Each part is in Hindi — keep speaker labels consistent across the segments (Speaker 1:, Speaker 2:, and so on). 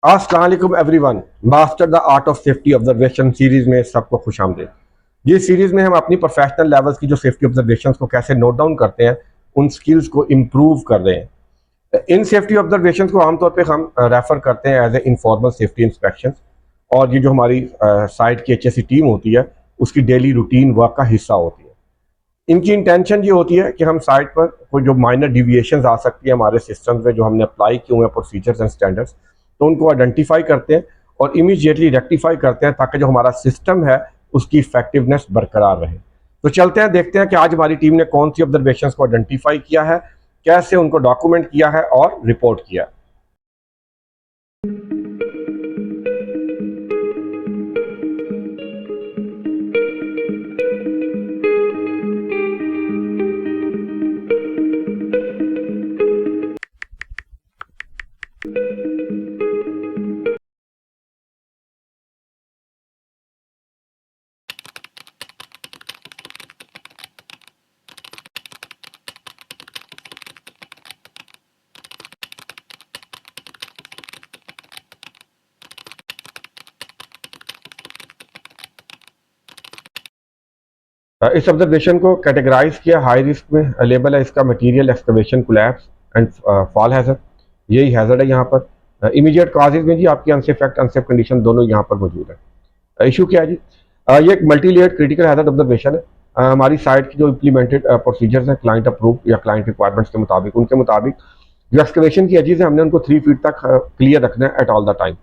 Speaker 1: अस्सलाम वालेकुम everyone. Master the art of safety observation series में सबको खुश आमदीद। ये सीरीज में हम अपनी प्रोफेशनल लेवल्स की जो सेफ्टी ऑब्जर्वेशंस को कैसे नोट डाउन करते हैं, उन स्किल्स को इम्प्रूव कर रहे हैं। इन सेफ्टी ऑब्जर्वेशंस को आमतौर पे हम रेफर करते हैं as a informal safety inspection, और ये जो हमारी साइट की HSE टीम होती है उसकी डेली रूटीन वर्क का हिस्सा होती है। इनकी इंटेंशन ये होती है कि हम साइट पर कोई जो माइनर डिविएशंस आ सकती है हमारे सिस्टम में, जो हमने अप्लाई किए हुए हैं प्रोसीजर्स एंड स्टैंडर्ड्स, तो उनको आइडेंटिफाई करते हैं और इमीडिएटली रेक्टिफाई करते हैं ताकि जो हमारा सिस्टम है उसकी इफेक्टिवनेस बरकरार रहे। तो चलते हैं, देखते हैं कि आज हमारी टीम ने कौन सी ऑब्जर्वेशंस को आइडेंटिफाई किया है, कैसे उनको डॉक्यूमेंट किया है और रिपोर्ट किया है। इस ऑब्जर्वेशन को कैटेगराइज किया हाई रिस्क में। लेबल है इसका material excavation collapse and fall hazard. यही हैजर्ड है यहाँ पर। इमीडिएट कॉजेज में जी आपकी अनसेफ एक्ट अनसेफ कंडीशन दोनों यहाँ पर मौजूद है। इशू क्या है जी? ये एक multi layered critical hazard observation है। हमारी साइट की जो इम्प्लीमेंटेड प्रोसीजर्स हैं क्लाइंट अप्रूव या क्लाइंट रिक्वायरमेंट्स के मुताबिक, उनके मुताबिक जो एक्सकवेशन की एजेस है हमने उनको 3 फीट तक क्लियर रखना है एट ऑल द टाइम।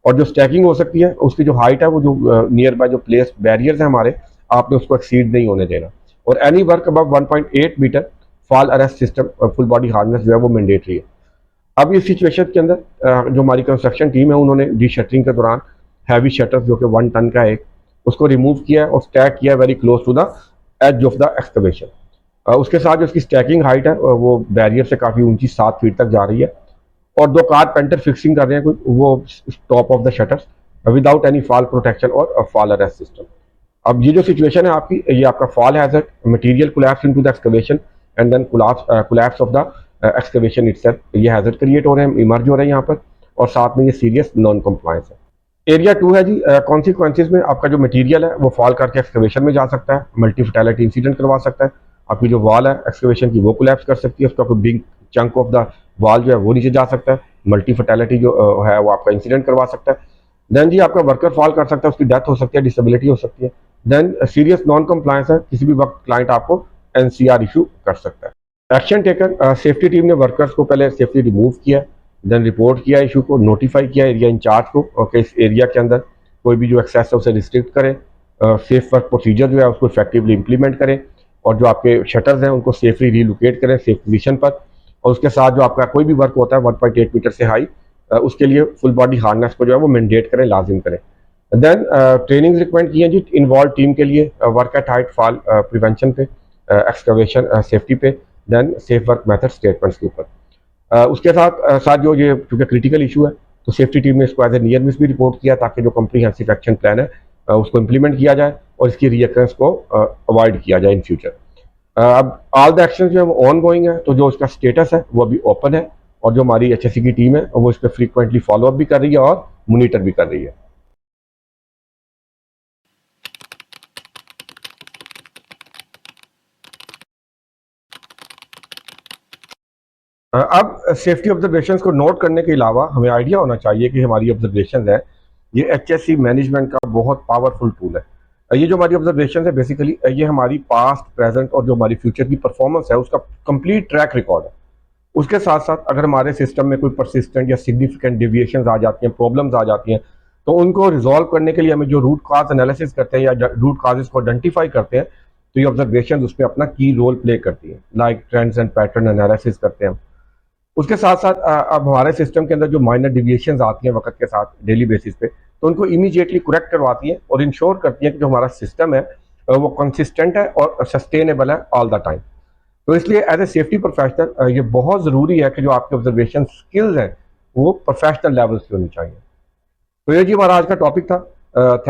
Speaker 1: और जो स्टैकिंग हो सकती है उसकी जो हाइट है वो जो नियर बाय जो प्लेस बैरियर्स हैं हमारे, आपने उसको एक्सीड नहीं होने देना। और any work above 1.8 metre fall arrest system full body harness जो है वो मैंडेटरी है। अब इस सिचुएशन के अंदर जो हमारी कंस्ट्रक्शन टीम है उन्होंने डी शटरिंग के दौरान हैवी शटर्स जो कि 1 टन का है उसको रिमूव किया और स्टैक किया very close to the edge of the excavation. उसके साथ जो उसकी स्टैकिंग हाइट है वो बैरियर से काफ़ी ऊंची 7 फीट तक जा रही है। और 2 कारपेंटर फिक्सिंग कर रहे हैं वो top of the shutters without any fall protection और फॉल अरेस्ट सिस्टम। अब ये जो सिचुएशन है आपकी, ये आपका fall hazard, material collapse into the excavation and then collapse of the excavation itself, ये हैजर्ड क्रिएट हो रहे हैं, इमर्ज हो रहे हैं यहाँ पर। और साथ में ये सीरियस नॉन कंप्लायंस है। एरिया 2 है जी। कॉन्सिक्वेंसेज में आपका जो मटेरियल है वो फॉल करके एक्सकवेशन में जा सकता है, मल्टी फैटेलिटी इंसिडेंट करवा सकता है। आपकी जो वॉल है एक्सकवेशन की वो कोलैप्स कर सकती है, उसका कोई big chunk of the wall जो है वो नीचे जा सकता है, मल्टी फैटेलिटी जो है वो आपका इंसिडेंट करवा सकता है। देन जी आपका वर्कर फॉल कर सकता है, उसकी डेथ हो सकती है, डिसेबिलिटी हो सकती है। देन सीरियस नॉन कंप्लायंस है, किसी भी वक्त क्लाइंट आपको NCR इशू कर सकता है। एक्शन टेकन, सेफ्टी टीम ने वर्कर्स को पहले सेफ्टी रिमूव किया, देन रिपोर्ट किया इशू को, नोटिफाई किया एरिया इंचार्ज को कि इस एरिया के अंदर कोई भी जो एक्सेस है उसे रिस्ट्रिक्ट करें, सेफ वर्क प्रोसीजर जो है उसको इफेक्टिवली इंप्लीमेंट करें, और जो आपके शटर्स हैं उनको सेफली रीलोकेट करें सेफ पोजीशन पर। और उसके साथ जो आपका कोई भी वर्क होता है 1.8 मीटर से हाई, उसके लिए फुल बॉडी हार्नेस को जो है वो मैंडेट करें, लाजिम करें। देन ट्रेनिंग रिकमेंड की है जी इन्वॉल्व टीम के लिए, work at height fall prevention पे, एक्सकवेशन सेफ्टी पे, then safe work method statements के ऊपर। उसके साथ साथ जो ये क्योंकि क्रिटिकल इशू है तो सेफ्टी टीम ने इसको एज ए नियर मिस भी रिपोर्ट किया ताकि जो कम्प्रीहेंसिव एक्शन प्लान है उसको इम्प्लीमेंट किया जाए और इसकी रीअकरेंस को अवॉइड किया जाए इन फ्यूचर। अब ऑल द एक्शन जो है वो ऑन गोइंग है, तो जो इसका स्टेटस है वो अभी ओपन है, और जो हमारी HSE की टीम है वो इस पर फ्रीक्वेंटली फॉलोअप भी कर रही है और मोनीटर भी कर रही है। अब सेफ्टी ऑब्जर्वेशंस को नोट करने के अलावा हमें आइडिया होना चाहिए कि हमारी ऑब्जर्वेशंस है ये HSE मैनेजमेंट का बहुत पावरफुल टूल है। ये जो हमारी ऑब्जर्वेशन है बेसिकली ये हमारी पास्ट, प्रेजेंट और जो हमारी फ्यूचर की परफॉर्मेंस है उसका कंप्लीट ट्रैक रिकॉर्ड है। उसके साथ साथ अगर हमारे सिस्टम में कोई परसिस्टेंट या सिग्निफिकेंट डेविएशंस आ जाती हैं, प्रॉब्लम्स आ जाती हैं, तो उनको रिजॉल्व करने के लिए हमें जो रूट कॉज एनालिसिस करते हैं या रूट कॉजेज को आइडेंटिफाई करते हैं, तो ये ऑब्जर्वेशन उसमें अपना की रोल प्ले करती है, like trends and pattern analysis करते हैं। उसके साथ साथ अब हमारे सिस्टम के अंदर जो माइनर डिविएशंस आती हैं वक्त के साथ डेली बेसिस पे, तो उनको इमीडिएटली करेक्ट करवाती हैं और इंश्योर करती हैं कि जो हमारा सिस्टम है वो कंसिस्टेंट है और सस्टेनेबल है ऑल द टाइम। तो इसलिए एज ए सेफ्टी प्रोफेशनल ये बहुत ज़रूरी है कि जो आपके ऑब्जर्वेशन स्किल्स हैं वो प्रोफेशनल लेवल्स की होनी चाहिए। तो ये जी हमारा आज का टॉपिक था।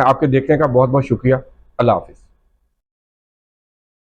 Speaker 1: आपके देखने का बहुत बहुत शुक्रिया। अल्लाह हाफिज़।